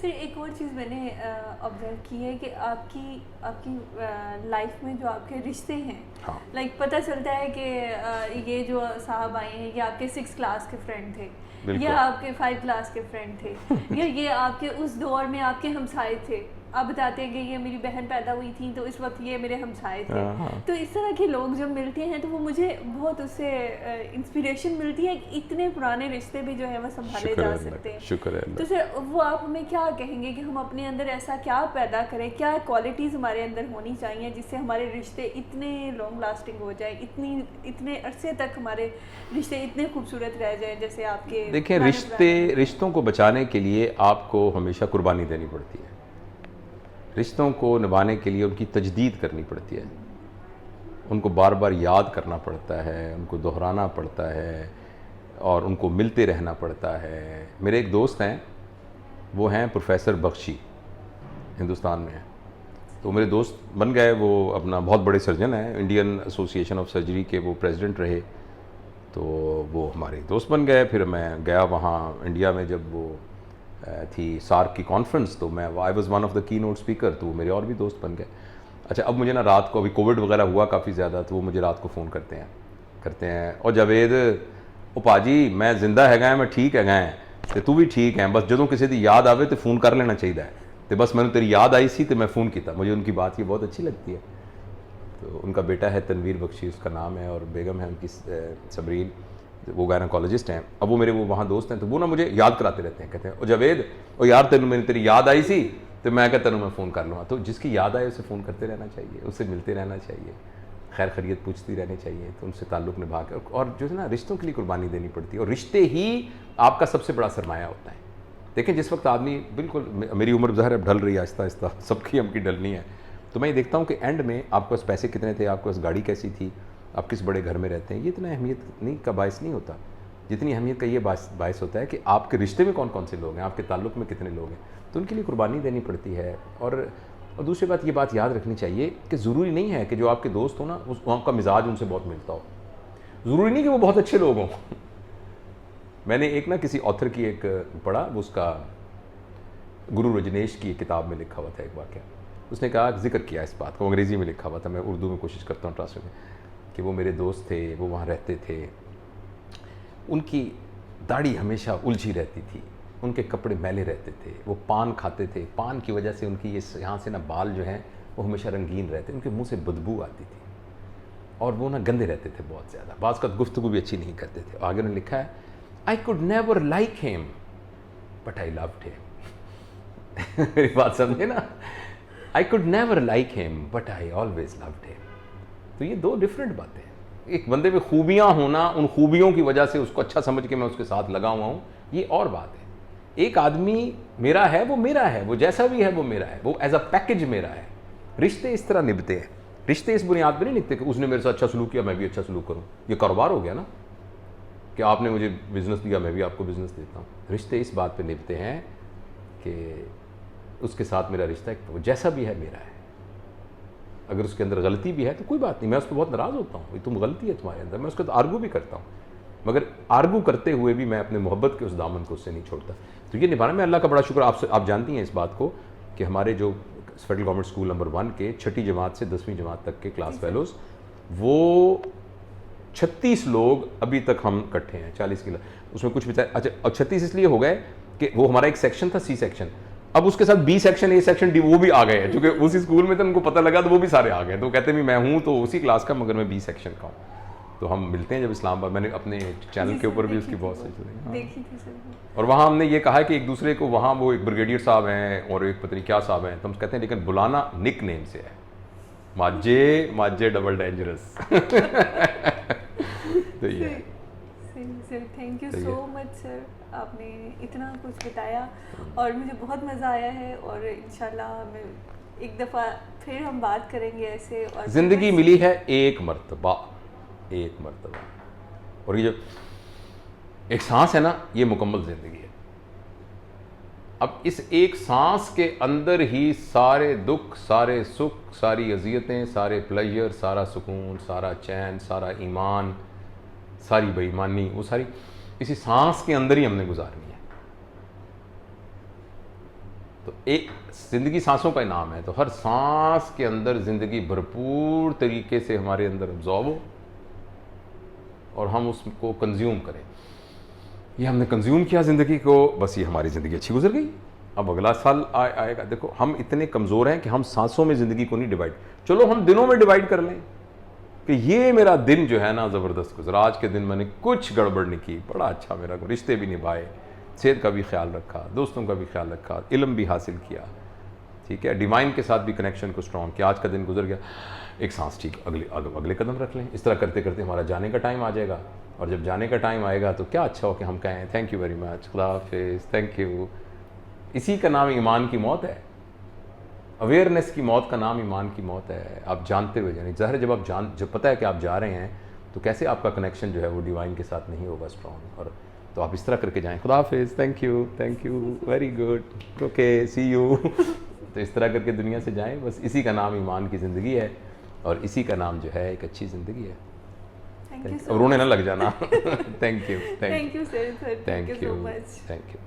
Sir एक और चीज़ मैंने ऑब्जर्व की है कि आपकी आपकी लाइफ में जो आपके रिश्ते हैं, हाँ, लाइक पता चलता है कि ये जो साहब आए हैं ये आपके 6 क्लास के फ्रेंड थे, या बिल्कुल। आपके 5 क्लास के फ्रेंड थे, या ये आपके उस दौर में आपके हमसाए थे। आप बताते हैं कि ये मेरी बहन पैदा हुई थी तो इस वक्त ये मेरे हमसाए थे। हाँ, हाँ, तो इस तरह के लोग जब मिलते हैं तो वो मुझे बहुत उससे इंस्पिरेशन मिलती है कि इतने पुराने रिश्ते भी जो है वो संभाले शुक्र जा है अल्लाह सकते का, हैं। शुक्र है तो अल्लाह सर वो आप हमें क्या कहेंगे कि हम अपने अंदर ऐसा क्या पैदा करें, क्या क्वालिटीज़ हमारे अंदर होनी चाहिए जिससे हमारे रिश्ते इतने लॉन्ग लास्टिंग हो जाए, इतने अरसे तक हमारे रिश्ते इतने खूबसूरत रह जाएं जैसे आपके का। देखिए, पुराने पुराने। रिश्तों को बचाने के लिए आपको हमेशा कुर्बानी देनी पड़ती है। रिश्तों को निभाने के लिए उनकी तजदीद करनी पड़ती है, उनको बार बार याद करना पड़ता है, उनको दोहराना पड़ता है और उनको मिलते रहना पड़ता है। मेरे एक दोस्त हैं, वो हैं प्रोफेसर बख्शी, हिंदुस्तान में हैं। तो मेरे दोस्त बन गए, वो अपना बहुत बड़े सर्जन हैं, इंडियन एसोसिएशन ऑफ सर्जरी के वो प्रेसिडेंट रहे। तो वो हमारे दोस्त बन गए। फिर मैं गया वहाँ इंडिया में, जब वो थी सार्क की कॉन्फ्रेंस, तो मैं I was one of the key note speaker, तो वो मेरे और भी दोस्त बन गए। अच्छा, अब मुझे ना रात को, अभी कोविड वगैरह हुआ काफ़ी ज़्यादा, तो वो मुझे रात को फ़ोन करते हैं और जावेद, ओ पाजी मैं जिंदा हैगा, मैं ठीक हैगा है, तो तू भी ठीक है, बस ਜਦੋਂ ਕਿਸੇ ਦੀ याद आवे तो फ़ोन कर लेना चाहिए है। तो बस मैंने तेरी याद आई सी तो मैं फ़ोन किया। मुझे उनकी बात ये बहुत अच्छी लगती है। तो उनका बेटा है तनवीर बख्शी, उसका नाम है, और बेगम है उनकी सबरीन, वो गायनोकोलॉजिस्ट हैं। अब वो मेरे वो वहाँ दोस्त हैं, तो वो ना मुझे याद कराते रहते हैं, कहते हैं ओ जावेद, ओ यार तेन मैंने तेरी याद आई सी, तो मैं कहता हूँ मैं फ़ोन कर लूँगा। तो जिसकी याद आए उसे फ़ोन करते रहना चाहिए, उससे मिलते रहना चाहिए, खैर खैरियत पूछती रहनी चाहिए, तो उनसे ताल्लुक़ निभा कर, और जो है ना रिश्तों के लिए कुर्बानी देनी पड़ती है, और रिश्ते ही आपका सबसे बड़ा सरमाया होता है। देखें, जिस वक्त आदमी बिल्कुल, मेरी उम्र ज़ाहिर है ढल रही है आहिस्ता आहिस्ता, सबकी हमकी ढलनी है, तो मैं ये देखता हूँ कि एंड में आपके पास पैसे कितने थे, आपके पास गाड़ी कैसी थी, आप किस बड़े घर में रहते हैं, ये इतना अहमियत नहीं का बायस नहीं होता, जितनी अहमियत का ये बायस होता है कि आपके रिश्ते में कौन कौन से लोग हैं, आपके ताल्लुक़ में कितने लोग हैं, तो उनके लिए कुर्बानी देनी पड़ती है। और दूसरी बात, ये बात याद रखनी चाहिए कि ज़रूरी नहीं है कि जो आपके दोस्त हो ना, उस आपका मिजाज उनसे बहुत मिलता हो, ज़रूरी नहीं कि वो बहुत अच्छे लोग हों। मैंने एक ना किसी ऑथर की एक पढ़ा, वो उसका गुरु रजनेश की किताब में लिखा हुआ था एक वाक़या, उसने कहा, जिक्र किया इस बात को, अंग्रेज़ी में लिखा हुआ था, मैं उर्दू में कोशिश करता हूँ ट्रांसलेट में, कि वो मेरे दोस्त थे, वो वहाँ रहते थे, उनकी दाढ़ी हमेशा उलझी रहती थी, उनके कपड़े मैले रहते थे, वो पान खाते थे, पान की वजह से उनकी ये यहाँ से ना बाल जो हैं वो हमेशा रंगीन रहते, उनके मुंह से बदबू आती थी, और वो ना गंदे रहते थे बहुत ज़्यादा, बाज़ का गुफ्तगू भी अच्छी नहीं करते थे। आगे उन्होंने लिखा है, I could never like him but I loved him. मेरी बात समझे ना, I could never like him but I always loved him. तो ये दो डिफरेंट बातें हैं। एक बंदे में खूबियाँ होना, उन खूबियों की वजह से उसको अच्छा समझ के मैं उसके साथ लगा हुआ हूँ, ये और बात है। एक आदमी मेरा है, वो मेरा है, वो जैसा भी है वो मेरा है, वो एज अ पैकेज मेरा है। रिश्ते इस तरह निभते हैं, रिश्ते इस बुनियाद पर नहीं निभते कि उसने मेरे साथ अच्छा सलूक किया मैं भी अच्छा सलूक करूँ। ये कारोबार हो गया ना, कि आपने मुझे बिज़नेस दिया मैं भी आपको बिज़नेस देता हूँ। रिश्ते इस बात पर निभते हैं कि उसके साथ मेरा रिश्ता वो जैसा भी है मेरा है। अगर उसके अंदर गलती भी है तो कोई बात नहीं, मैं उस पर बहुत नाराज़ होता हूँ, तुम गलती है तुम्हारे अंदर, मैं उसके तो आर्गू भी करता हूँ, मगर आर्गू करते हुए भी मैं अपने मोहब्बत के उस दामन को उससे नहीं छोड़ता। तो ये निभाना, मैं अल्लाह का बड़ा शुक्र, आपसे आप जानती हैं इस बात को, कि हमारे जो फेडरल गवर्नमेंट स्कूल नंबर 1 के 6ठी जमात से 10वीं जमात तक के क्लास फेलोज़, वो 36 लोग अभी तक हम इकट्ठे हैं, 40 किलो उसमें कुछ भी। अच्छा, और 36 इसलिए हो गए कि वो हमारा एक सेक्शन था, सी सेक्शन, अब उसके साथ B section, A section, D, वो भी आ गए हैं, क्योंकि उसी स्कूल में तो उनको पता लगा, तो वो भी सारे आ गए। तो कहते हैं मैं हूँ तो उसी क्लास का, मगर मैं बी सेक्शन का हूँ। तो हम मिलते हैं जब इस्लामाबाद, मैंने अपने चैनल के ऊपर भी उसकी बहुत सही देखी थी सर। और वहाँ हमने ये कहा कि एक दूसरे को, वहाँ वो एक ब्रिगेडियर साहब हैं और एक पता नहीं क्या साहब हैं, तो हम कहते हैं लेकिन बुलाना निक नेम से है, माजे माजे डबल डेंजरस। तो ये sir thank you so much sir, आपने इतना कुछ बताया और मुझे बहुत मज़ा आया है, और इंशाल्लाह मैं एक दफ़ा फिर हम बात करेंगे ऐसे। और ज़िंदगी मिली है एक मर्तबा, एक मर्तबा, और ये जो एक सांस है ना, ये मुकम्मल ज़िंदगी है। अब इस एक सांस के अंदर ही सारे दुख, सारे सुख, सारी अजियतें, सारे प्लेजर, सारा सुकून, सारा चैन, सारा ईमान, सारी बेईमानी, वो सारी इसी सांस के अंदर ही हमने गुजारनी है। एक ज़िंदगी सांसों का इनाम है, तो हर सांस के अंदर ज़िंदगी भरपूर तरीके से हमारे अंदर अब्जॉर्ब हो और हम उसको कंज्यूम करें। ये हमने कंज्यूम किया ज़िंदगी को, बस ये हमारी ज़िंदगी अच्छी गुजर गई। अब अगला साल आएगा। देखो हम इतने कमज़ोर हैं कि हम सांसों में ज़िंदगी को नहीं डिवाइड, चलो हम दिनों में डिवाइड कर लें कि ये मेरा दिन जो है ना ज़बरदस्त गुजरा, आज के दिन मैंने कुछ गड़बड़ नहीं की, बड़ा अच्छा मेरा रिश्ते भी निभाए, सेहत का भी ख्याल रखा, दोस्तों का भी ख्याल रखा, इल्म भी हासिल किया, ठीक है, डिवाइन के साथ भी कनेक्शन को स्ट्रॉन्ग किया। आज का दिन गुजर गया, एक सांस, ठीक, अगले कदम रख लें। इस तरह करते करते हमारा जाने का टाइम आ जाएगा, और जब जाने का टाइम आएगा तो क्या अच्छा हो कि हम कहें थैंक यू वेरी मच, खुदा हाफिज़, थैंक यू। इसी का नाम ईमान की मौत है। अवेयरनेस की मौत का नाम ईमान की मौत है। आप जानते हुए जाने, ज़ाहिर है जब पता है कि आप जा रहे हैं तो कैसे आपका कनेक्शन जो है वो डिवाइन के साथ नहीं होगा स्ट्रॉन्ग, और तो आप इस तरह करके जाएं, खुदा हाफिज़, thank you, very good, okay, see you. तो इस तरह करके दुनिया से जाएं। बस इसी का नाम ईमान की ज़िंदगी है, और इसी का नाम जो है एक अच्छी ज़िंदगी है। थैंक यू अब रोने ना लग जाना। Thank you sir, thank you so much. Thank you.